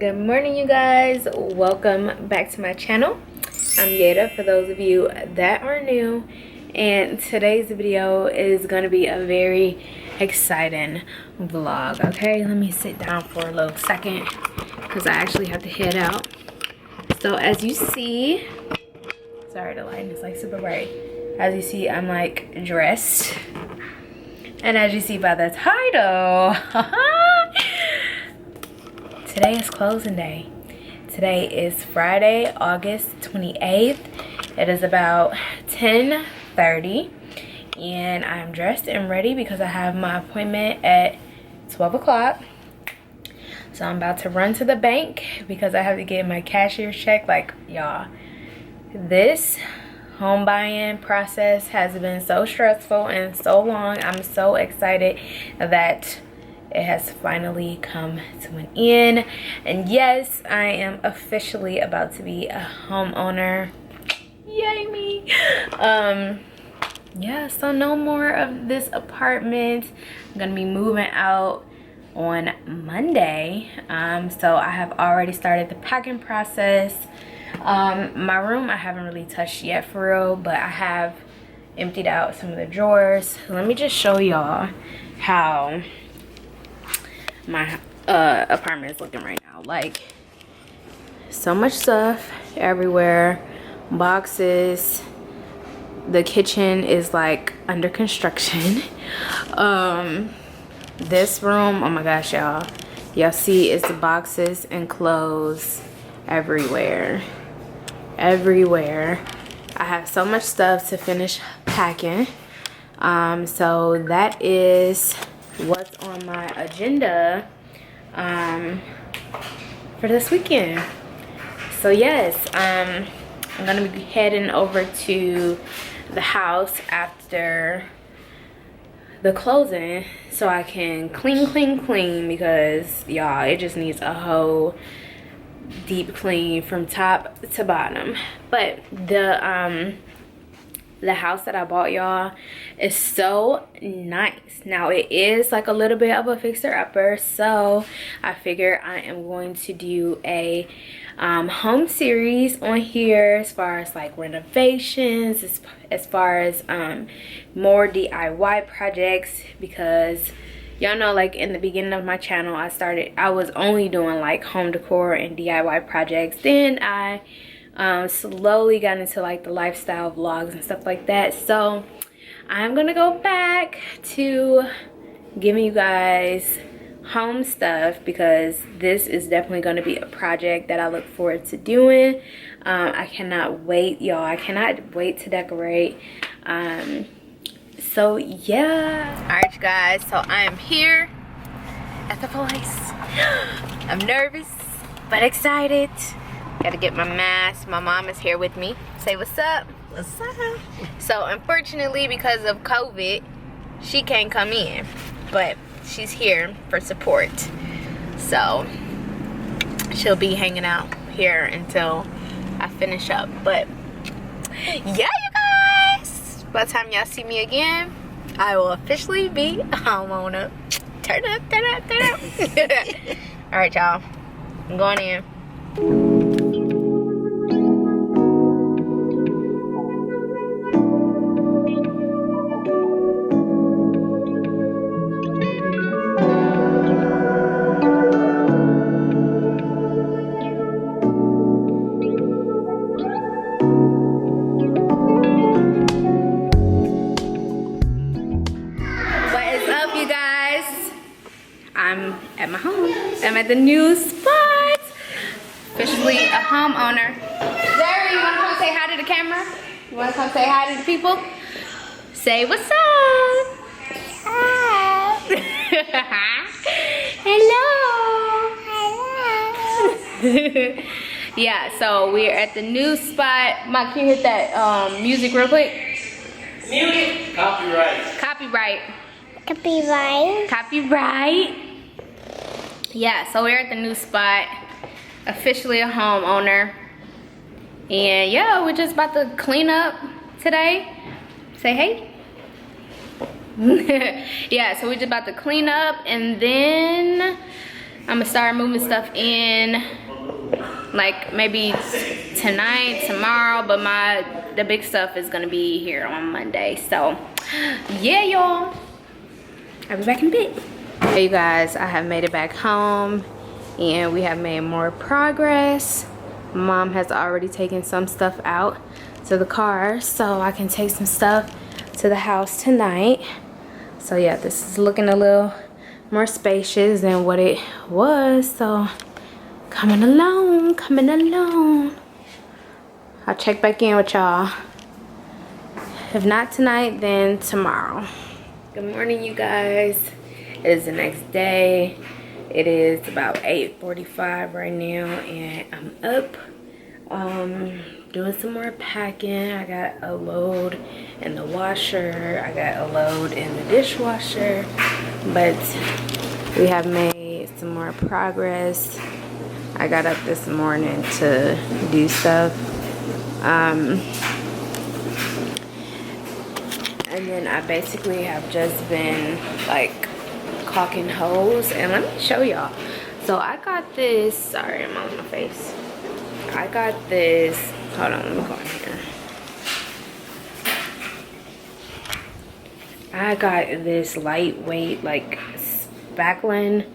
Good morning, you guys. Welcome back to my channel. I'm Yeada for those of you that are new, and today's video is going to be a very exciting vlog. Okay, let me sit down for a little second because I actually have to head out. So as you see, sorry, the lighting is like super bright. As you see, I'm like dressed, and as you see by the title, today is closing day. Today is Friday, August 28th. It is about 10:30 and I'm dressed and ready because I have my appointment at 12 o'clock. So I'm about to run to the bank because I have to get my cashier's check. Like, y'all, this home buying process has been so stressful and so long. I'm so excited that it has finally come to an end, and yes, I am officially about to be a homeowner. Yay me. Yeah, so no more of this apartment. I'm gonna be moving out on Monday. So I have already started the packing process. My room I haven't really touched yet for real, but I have emptied out some of the drawers. Let me just show y'all how my apartment is looking right now. Like, so much stuff everywhere, boxes. The kitchen is like under construction. This room, oh my gosh, y'all see it's the boxes and clothes everywhere. I have so much stuff to finish packing. So that is what's on my agenda for this weekend. So yes, I'm gonna be heading over to the house after the closing so I can clean because y'all, it just needs a whole deep clean from top to bottom. But the house that I bought, y'all, is so nice. Now it is like a little bit of a fixer-upper, so I figure I am going to do a home series on here as far as like renovations, as far as more DIY projects, because y'all know, like in the beginning of my channel, I was only doing like home decor and DIY projects. Then I slowly got into like the lifestyle vlogs and stuff like that. So I'm gonna go back to giving you guys home stuff because this is definitely going to be a project that I look forward to doing. I cannot wait, y'all. I cannot wait to decorate. So yeah, all right, you guys, so I am here at the place. I'm nervous but excited. Gotta get my mask. My mom is here with me. Say what's up. What's up? So unfortunately, because of COVID, she can't come in, but she's here for support. So she'll be hanging out here until I finish up. But yeah, you guys, by the time y'all see me again, I will officially be a homeowner. Turn up. All right, y'all, I'm going in. I'm at my home. I'm at the new spot. Officially a homeowner. Zara, you wanna come say hi to the camera? You wanna come say hi to the people? Say what's up. Hi. Hello. Yeah, so we're at the new spot. Mike, can you hit that music real quick? Music. Copyright. Copyright. Yeah, so we're at the new spot, officially a homeowner, and yeah, we're just about to clean up today. Say hey. Yeah, so we're just about to clean up, and then I'm gonna start moving stuff in like maybe tonight, tomorrow, but the big stuff is gonna be here on Monday. So yeah, y'all, I'll be back in a bit. Hey you guys, I have made it back home and we have made more progress. Mom has already taken some stuff out to the car so I can take some stuff to the house tonight. So yeah, this is looking a little more spacious than what it was. So coming along. I'll check back in with y'all. If not tonight, then tomorrow. Good morning, you guys. It is the next day. It is about 8:45 right now, and I'm up doing some more packing. I got a load in the washer. I got a load in the dishwasher, but we have made some more progress. I got up this morning to do stuff. And then I basically have just been like caulking holes. And let me show y'all. So I got this, sorry, I'm on my face. I got this, hold on, let me go in here. I got this lightweight like spackling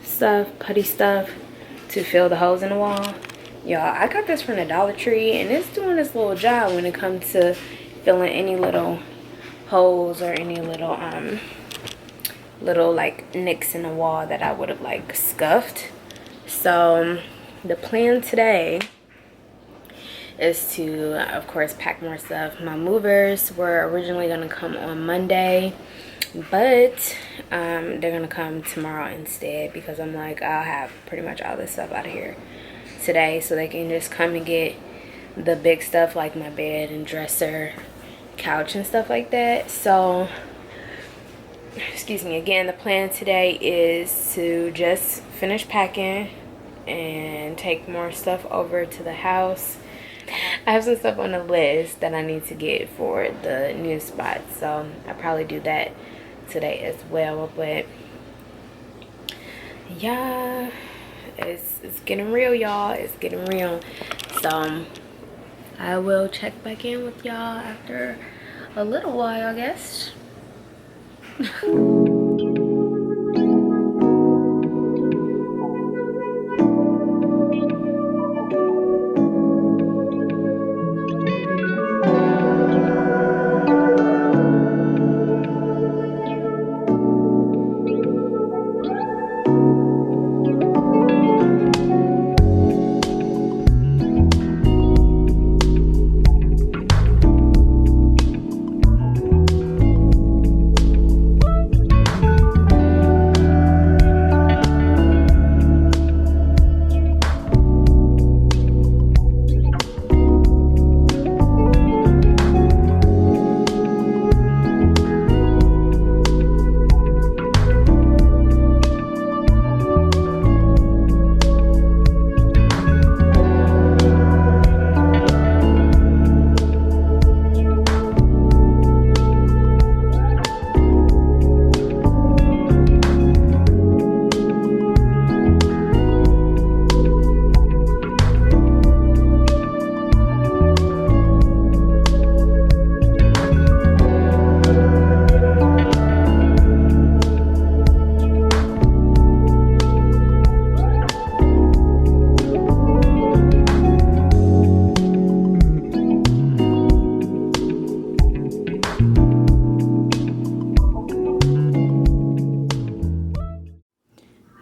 stuff, putty stuff to fill the holes in the wall. Y'all, I got this from the Dollar Tree and it's doing this little job when it comes to filling any little holes or any little little like nicks in the wall that I would have like scuffed. So the plan today is to, of course, pack more stuff. My movers were originally gonna come on Monday, but they're gonna come tomorrow instead because I'm like, I'll have pretty much all this stuff out of here today so they can just come and get the big stuff like my bed and dresser, couch and stuff like that. So excuse me, again, the plan today is to just finish packing and take more stuff over to the house. I have some stuff on the list that I need to get for the new spot, so I'll probably do that today as well. But yeah, it's getting real, y'all. It's getting real. So I will check back in with y'all after a little while, I guess.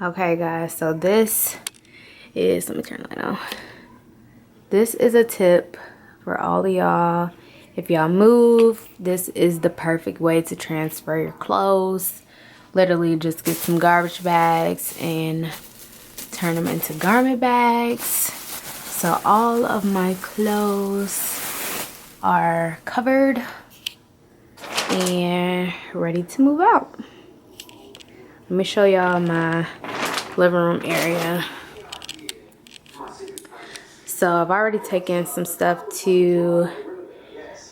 Okay guys, so this is, let me turn the light on. This is a tip for all of y'all. If y'all move, this is the perfect way to transfer your clothes. Literally just get some garbage bags and turn them into garment bags. So all of my clothes are covered and ready to move out. Let me show y'all my living room area. So I've already taken some stuff to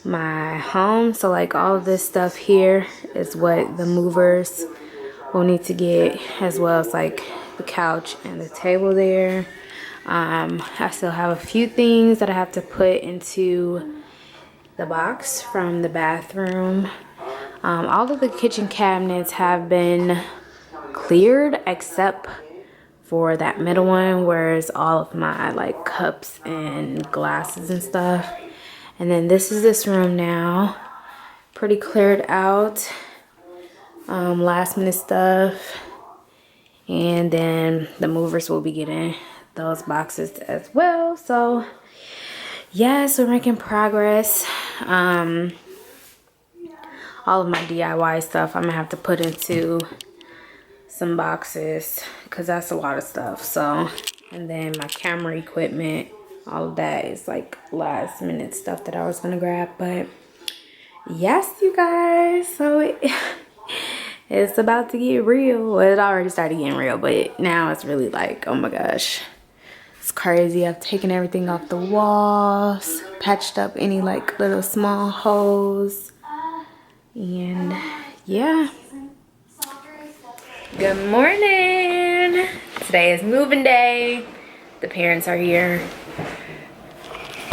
my home. So like all of this stuff here is what the movers will need to get, as well as like the couch and the table there. I still have a few things that I have to put into the box from the bathroom. All of the kitchen cabinets have been cleared except for that middle one, where's all of my like cups and glasses and stuff. And then this room now, pretty cleared out. Last minute stuff. And then the movers will be getting those boxes as well. So yes, we're making progress. All of my DIY stuff I'm gonna have to put into some boxes because that's a lot of stuff. So, and then my camera equipment, all of that is like last minute stuff that I was gonna grab. But yes, you guys, so it's about to get real. Well, it already started getting real, but now it's really like, oh my gosh, it's crazy. I've taken everything off the walls, patched up any like little small holes, and yeah. Good morning. Today is moving day. The parents are here.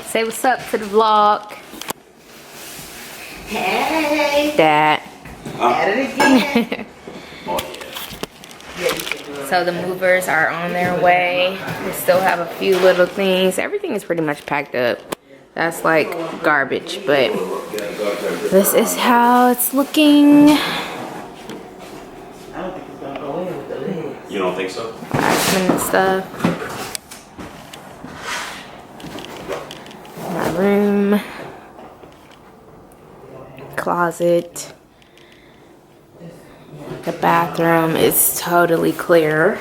Say what's up to the vlog. Hey! Dad. At it again. So the movers are on their way. We still have a few little things. Everything is pretty much packed up. That's like garbage, but this is how it's looking. I don't think it's gonna go in with the lid. You don't think so? Last minute stuff. My room. Closet. The bathroom is totally clear.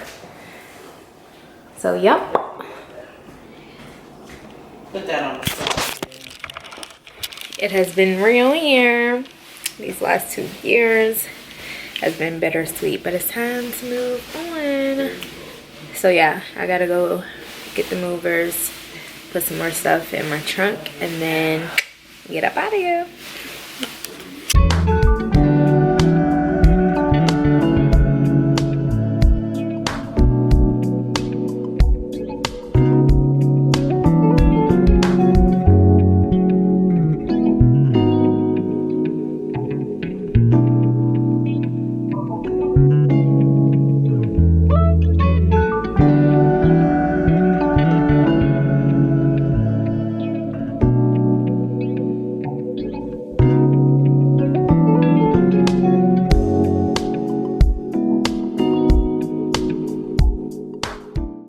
So, yep. Put that on the side. It has been real here. These last 2 years has been bittersweet, but it's time to move on. So yeah, I gotta go get the movers, put some more stuff in my trunk, and then get up out of here.